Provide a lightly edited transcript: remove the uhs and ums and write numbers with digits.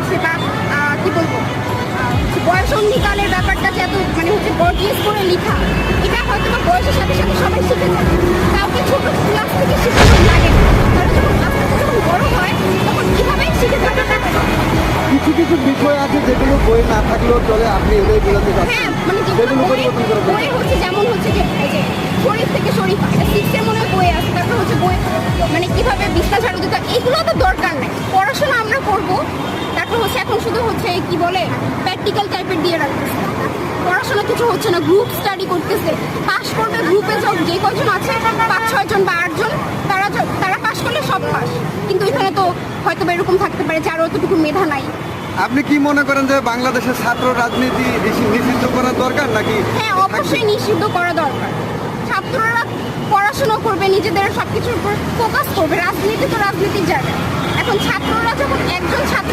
আছে বা কি বলবো বয়সন্ধিকালের ব্যাপারটা যে এত মানে হচ্ছে গর্জিয়াস করে লেখা, এটা হয়তো বা বয়সের সাথে সাথে সবাই শিখে যায়। কাউকে ছোট ক্লাস থেকে শেখানো লাগে না, তারা যখন আস্তে আস্তে যখন বড় হয় তখন কীভাবেই শিখে যাবে। কিছু কিছু বিষয় আছে যেগুলো বই না থাকলেও চলে, আপনি এটাই বোঝাতে চাচ্ছেন। হ্যাঁ, মানে সেগুলো পরিবর্তন করে বই হচ্ছে যেমন হচ্ছে যে এই যে শরীফ থেকে শরীফা, এটা সিক্সের মনে হয় বই আছে, তারপর হচ্ছে বই মানে কিভাবে বিছনা ঝাড়ু দিতে হয়, এগুলো তো দরকার নাই। পড়াশোনা আমরা করব, তারপর হচ্ছে এখন শুধু হচ্ছে কি বলে প্র্যাকটিক্যাল টাইপের দিয়ে রাখতেছে। পড়াশোনা কিছু হচ্ছে না, গ্রুপ স্টাডি করতেছে, পাশ করবে গ্রুপে যে কজন আছে 5-6 জন বা 8 জন, তারা পাশ করলে সব পাস। কিন্তু এখানে তো হয়তো বা এরকম থাকতে পারে যে আরও অতটুকু মেধা নাই। আপনি কি মনে করেন যে বাংলাদেশের ছাত্র রাজনীতি নিষিদ্ধ করা দরকার নাকি? হ্যাঁ, অবশ্যই নিষিদ্ধ করা দরকার। ছাত্ররা পড়াশোনা করবে, নিজেদের সব কিছুর উপর ফোকাস করবে, রাজনীতি তো রাজনীতির জায়গা। এখন ছাত্ররা যখন একজন ছাত্র